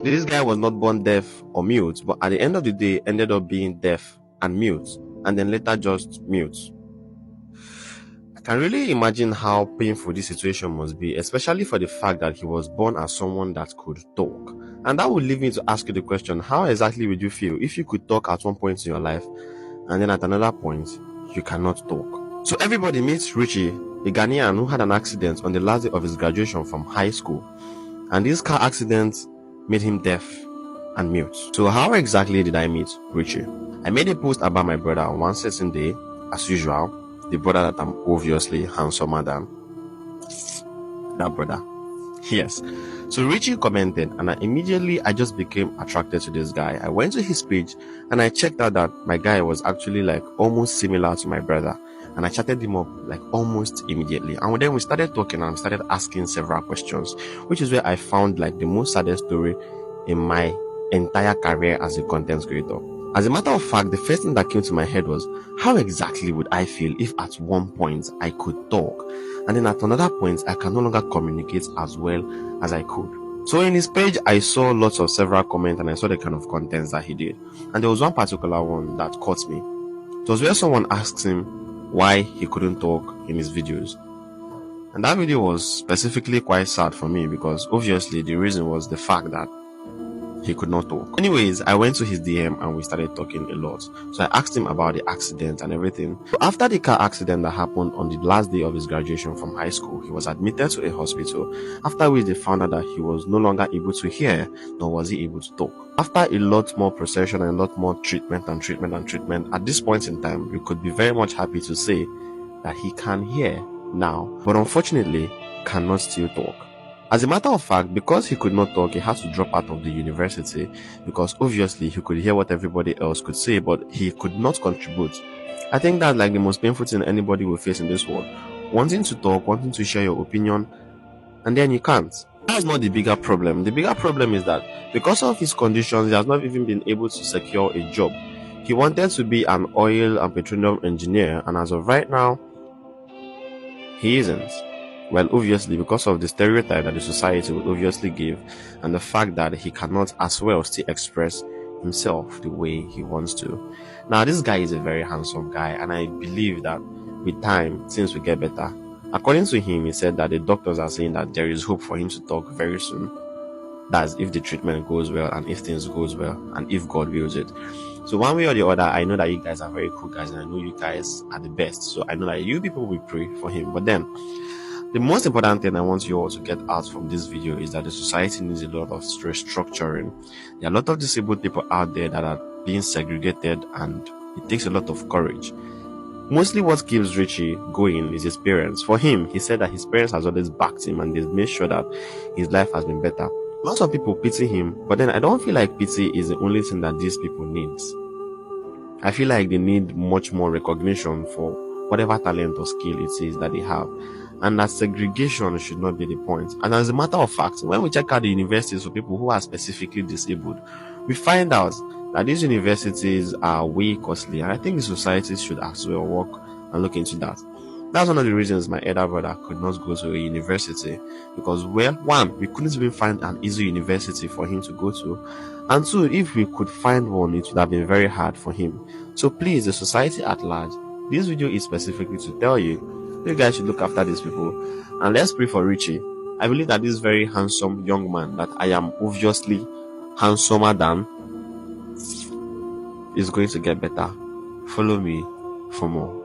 This guy was not born deaf or mute, but at the end of the day ended up being deaf and mute, and then later just mute. I can really imagine how painful this situation must be, especially for the fact that he was born as someone that could talk. And that would lead me to ask you the question, how exactly would you feel if you could talk at one point in your life and then at another point you cannot talk? So everybody meets Richie, a Ghanaian who had an accident on the last day of his graduation from high school, and this car accident made him deaf and mute. So how exactly did I meet Richie? I made a post about my brother on one certain day, as usual, the brother that I'm obviously handsomer than. That brother. Yes. So Richie commented, and I just became attracted to this guy. I went to his page and I checked out that my guy was actually like almost similar to my brother. And I chatted him up like almost immediately. And then we started talking and started asking several questions, which is where I found like the most saddest story in my entire career as a content creator. As a matter of fact, the first thing that came to my head was, how exactly would I feel if at one point I could talk, and then at another point I can no longer communicate as well as I could? So in his page, I saw lots of several comments and I saw the kind of contents that he did. And there was one particular one that caught me. It was where someone asked him why he couldn't talk in his videos. And that video was specifically quite sad for me because obviously the reason was the fact that he could not talk. Anyways, I went to his DM and we started talking a lot. So I asked him about the accident and everything. So after the car accident that happened on the last day of his graduation from high school, he was admitted to a hospital, after which they found out that he was no longer able to hear, nor was he able to talk. After a lot more procession and a lot more treatment, at this point in time, we could be very much happy to say that he can hear now, but unfortunately cannot still talk. As a matter of fact, because he could not talk, he had to drop out of the university because obviously he could hear what everybody else could say, but he could not contribute. I think that's like the most painful thing anybody will face in this world. Wanting to talk, wanting to share your opinion, and then you can't. That's not the bigger problem. The bigger problem is that because of his conditions, he has not even been able to secure a job. He wanted to be an oil and petroleum engineer, and as of right now, he isn't. Well, obviously, because of the stereotype that the society would obviously give, and the fact that he cannot as well still express himself the way he wants to. Now, this guy is a very handsome guy, and I believe that with time, things will get better. According to him, he said that the doctors are saying that there is hope for him to talk very soon. That's if the treatment goes well, and if things goes well, and if God wills it. So one way or the other, I know that you guys are very cool guys, and I know you guys are the best. So I know that you people will pray for him. But then, the most important thing I want you all to get out from this video is that the society needs a lot of restructuring. There are a lot of disabled people out there that are being segregated, and it takes a lot of courage. Mostly what keeps Richie going is his parents. For him, he said that his parents has always backed him and they've made sure that his life has been better. Lots of people pity him, but then I don't feel like pity is the only thing that these people need. I feel like they need much more recognition for whatever talent or skill it is that they have. And that segregation should not be the point. And as a matter of fact, when we check out the universities for people who are specifically disabled, we find out that these universities are way costly. And I think the societies should as well work and look into that. That's one of the reasons my elder brother could not go to a university. Because, well, one, we couldn't even find an easy university for him to go to. And two, if we could find one, it would have been very hard for him. So please, the society at large, this video is specifically to tell you guys should look after these people, and let's pray for Richie. I believe that this very handsome young man that I am obviously handsomer than is going to get better. Follow me for more.